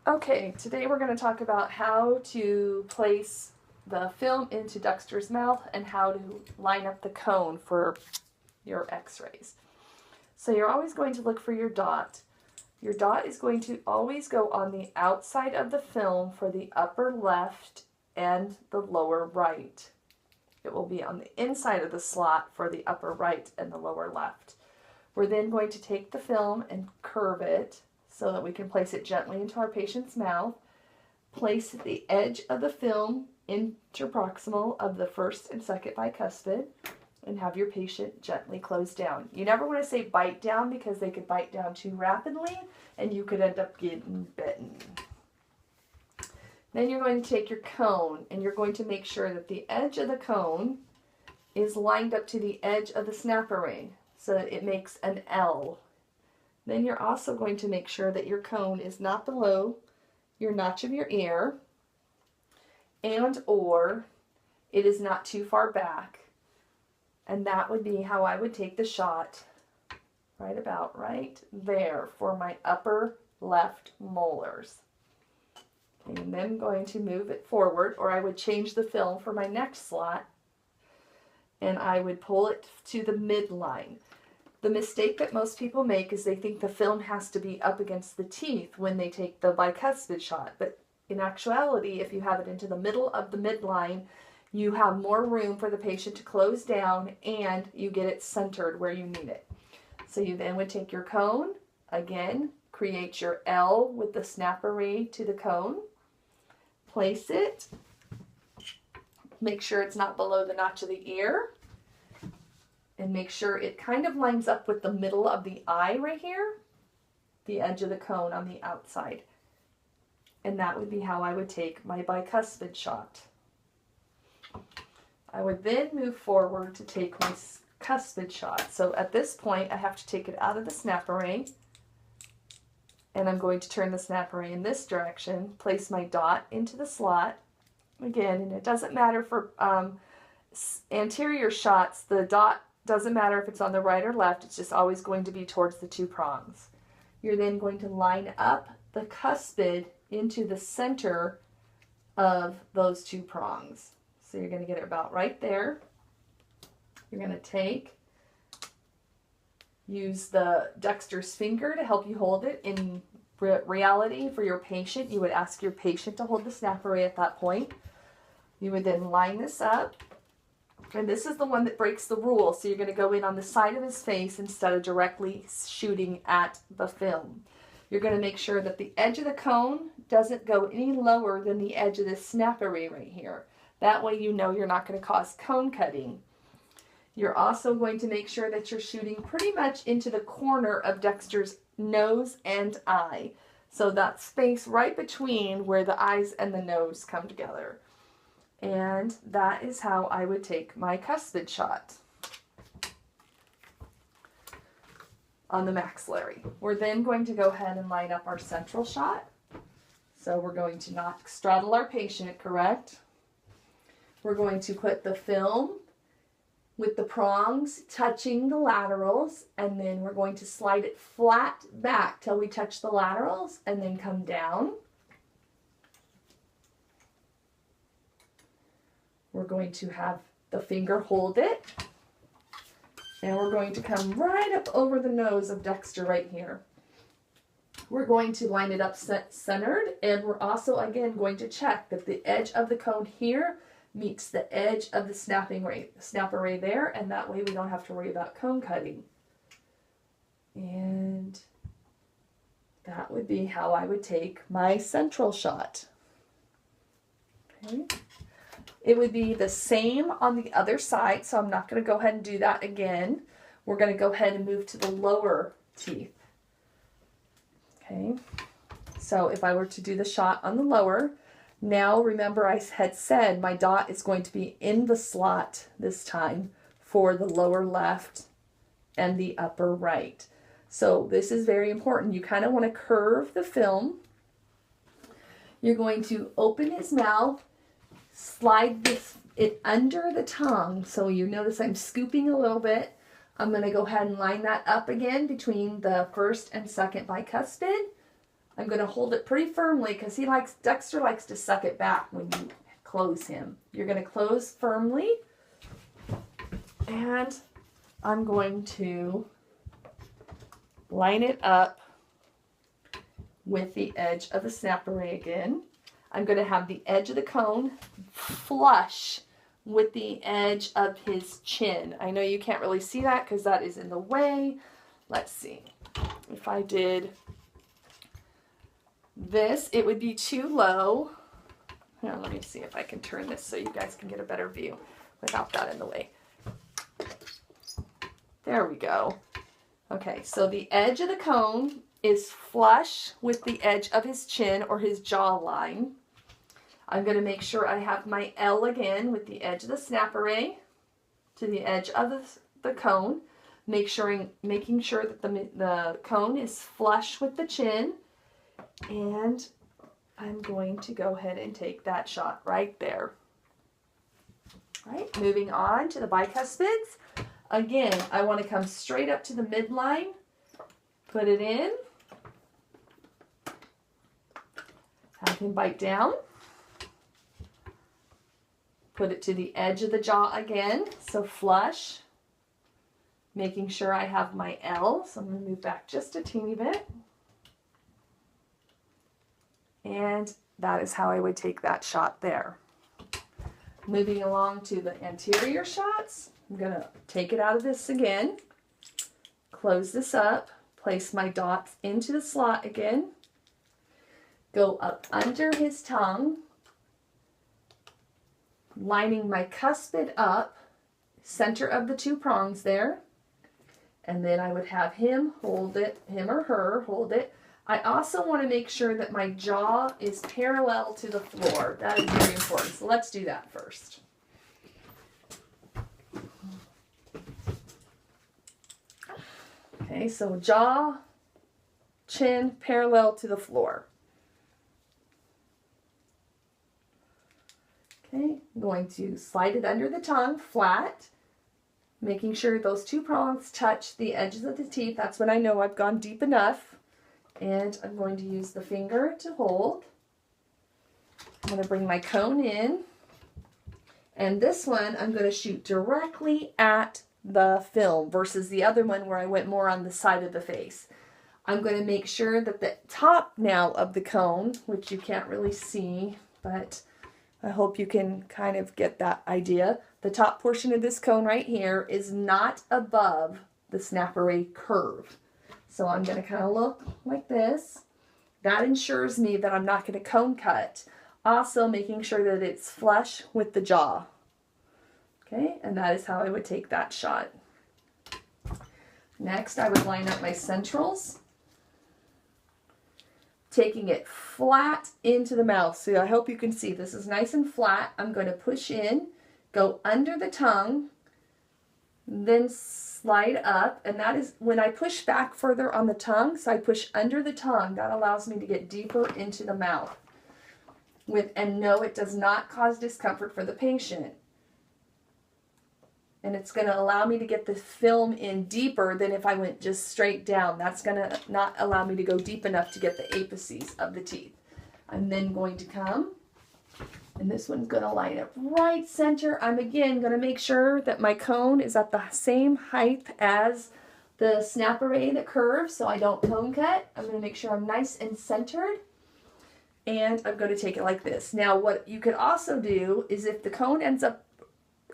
Okay, today we're going to talk about how to place the film into Dexter's mouth and how to line up the cone for your x-rays. So you're always going to look for your dot. Your dot is going to always go on the outside of the film for the upper left and the lower right. It will be on the inside of the slot for the upper right and the lower left. We're then going to take the film and curve it so that we can place it gently into our patient's mouth. Place the edge of the film interproximal of the first and second bicuspid and have your patient gently close down. You never want to say bite down because they could bite down too rapidly and you could end up getting bitten. Then you're going to take your cone and you're going to make sure that the edge of the cone is lined up to the edge of the snap array so that it makes an L. Then you're also going to make sure that your cone is not below your notch of your ear and or it is not too far back. And that would be how I would take the shot right about right there for my upper left molars. And then I'm going to move it forward, or I would change the film for my next slot and I would pull it to the midline. The mistake that most people make is they think the film has to be up against the teeth when they take the bicuspid shot. But in actuality, if you have it into the middle of the midline, you have more room for the patient to close down and you get it centered where you need it. So you then would take your cone, again, create your L with the snap array to the cone, place it, make sure it's not below the notch of the ear, and make sure it kind of lines up with the middle of the eye right here, the edge of the cone on the outside. And that would be how I would take my bicuspid shot. I would then move forward to take my cuspid shot. So at this point, I have to take it out of the snap array, and I'm going to turn the snap array in this direction, place my dot into the slot. Again, and it doesn't matter for anterior shots, the dot doesn't matter if it's on the right or left, it's just always going to be towards the two prongs. You're then going to line up the cuspid into the center of those two prongs. So you're going to get it about right there. You're going to use the Dexter's finger to help you hold it. In reality, for your patient, you would ask your patient to hold the snap array at that point. You would then line this up. And this is the one that breaks the rule. So you're going to go in on the side of his face instead of directly shooting at the film. You're going to make sure that the edge of the cone doesn't go any lower than the edge of this snap array right here. That way you know you're not going to cause cone cutting. You're also going to make sure that you're shooting pretty much into the corner of Dexter's nose and eye. So that space right between where the eyes and the nose come together. And that is how I would take my cuspid shot on the maxillary. We're then going to go ahead and line up our central shot. So we're going to not straddle our patient, correct? We're going to put the film with the prongs touching the laterals, and then we're going to slide it flat back till we touch the laterals and then come down. We're going to have the finger hold it, and we're going to come right up over the nose of Dexter right here. We're going to line it up centered, and we're also, again, going to check that the edge of the cone here meets the edge of the snap array there, and that way we don't have to worry about cone cutting. And that would be how I would take my central shot. Okay. It would be the same on the other side, so I'm not going to go ahead and do that again. We're going to go ahead and move to the lower teeth. Okay, so if I were to do the shot on the lower, now remember I had said my dot is going to be in the slot this time for the lower left and the upper right. So this is very important. You kind of want to curve the film. You're going to open his mouth, slide it under the tongue. So you notice I'm scooping a little bit. I'm going to go ahead and line that up again between the first and second bicuspid. I'm going to hold it pretty firmly because Dexter likes to suck it back when you close him. You're going to close firmly, and I'm going to line it up with the edge of the snap array again. I'm going to have the edge of the cone flush with the edge of his chin. I know you can't really see that because that is in the way. Let's see. If I did this, it would be too low. Here, let me see if I can turn this so you guys can get a better view without that in the way. There we go. Okay, so the edge of the cone is flush with the edge of his chin or his jawline. I'm going to make sure I have my L again with the edge of the snap array to the edge of the cone, making sure that the cone is flush with the chin, and I'm going to go ahead and take that shot right there. All right, moving on to the bicuspids. Again, I want to come straight up to the midline, put it in, have him bite down, put it to the edge of the jaw again, so flush, making sure I have my L, so I'm going to move back just a teeny bit. And that is how I would take that shot there. Moving along to the anterior shots, I'm going to take it out of this again, close this up, place my dots into the slot again, go up under his tongue, lining my cuspid up, center of the two prongs there, and then I would have him hold it, him or her hold it. I also want to make sure that my jaw is parallel to the floor. That is very important. So let's do that first. Okay, so jaw, chin parallel to the floor. Okay, I'm going to slide it under the tongue flat, making sure those two prongs touch the edges of the teeth. That's when I know I've gone deep enough. And I'm going to use the finger to hold. I'm going to bring my cone in. And this one, I'm going to shoot directly at the film versus the other one where I went more on the side of the face. I'm going to make sure that the top now of the cone, which you can't really see, but I hope you can kind of get that idea. The top portion of this cone right here is not above the snap array curve. So I'm going to kind of look like this. That ensures me that I'm not going to cone cut. Also making sure that it's flush with the jaw. Okay, and that is how I would take that shot. Next, I would line up my centrals, taking it flat into the mouth. So I hope you can see this is nice and flat. I'm going to push in, go under the tongue, then slide up, and that is when I push back further on the tongue, so I push under the tongue. That allows me to get deeper into the mouth. And no, it does not cause discomfort for the patient. And it's going to allow me to get the film in deeper than if I went just straight down. That's going to not allow me to go deep enough to get the apices of the teeth. I'm then going to come, and this one's going to line up right center. I'm again going to make sure that my cone is at the same height as the snap array that curves so I don't cone cut. I'm going to make sure I'm nice and centered. And I'm going to take it like this. Now what you could also do is if the cone ends up,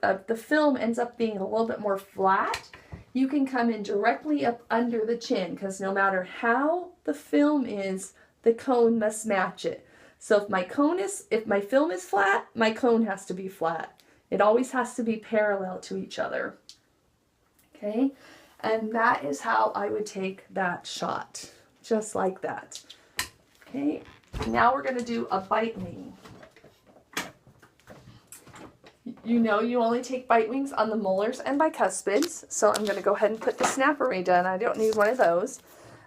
the film ends up being a little bit more flat, you can come in directly up under the chin because no matter how the film is, the cone must match it. So if my film is flat, my cone has to be flat. It always has to be parallel to each other. Okay, and that is how I would take that shot, just like that. Okay, now we're going to do a bite wing. You know you only take bite wings on the molars and bicuspids, so I'm going to go ahead and put the snap array down. I don't need one of those.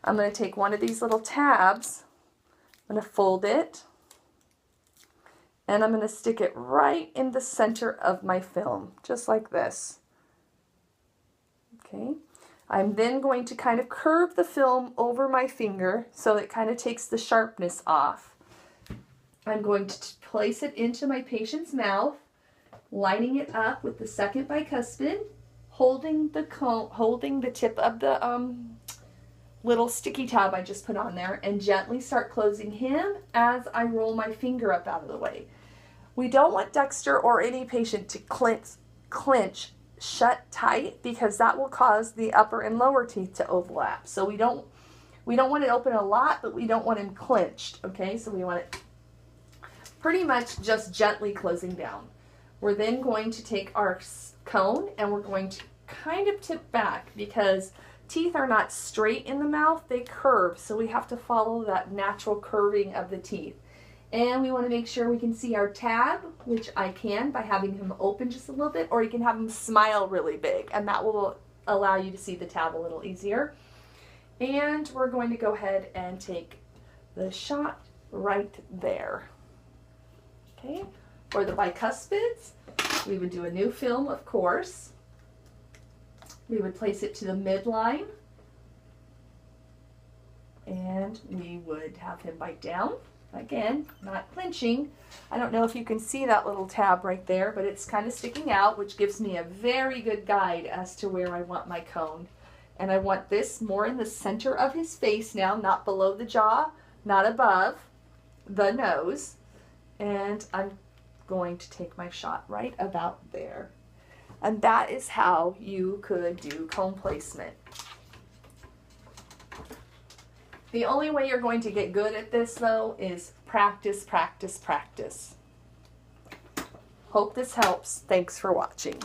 I'm going to take one of these little tabs, I'm going to fold it, and I'm going to stick it right in the center of my film, just like this. Okay, I'm then going to kind of curve the film over my finger so it kind of takes the sharpness off. I'm going to place it into my patient's mouth, lining it up with the second bicuspid, holding the tip of the little sticky tab I just put on there, and gently start closing him as I roll my finger up out of the way. We don't want Dexter or any patient to clench shut tight, because that will cause the upper and lower teeth to overlap. So we don't want it open a lot, but we don't want him clenched, okay? So we want it pretty much just gently closing down. We're then going to take our cone and we're going to kind of tip back, because teeth are not straight in the mouth, they curve. So we have to follow that natural curving of the teeth. And we want to make sure we can see our tab, which I can by having him open just a little bit, or you can have him smile really big, and that will allow you to see the tab a little easier. And we're going to go ahead and take the shot right there. Okay, for the bicuspids, we would do a new film, of course. We would place it to the midline, and we would have him bite down. Again, not clenching. I don't know if you can see that little tab right there, but it's kind of sticking out, which gives me a very good guide as to where I want my cone. And I want this more in the center of his face now, not below the jaw, not above the nose. And I'm going to take my shot right about there. And that is how you could do cone placement. The only way you're going to get good at this, though, is practice, practice, practice. Hope this helps. Thanks for watching.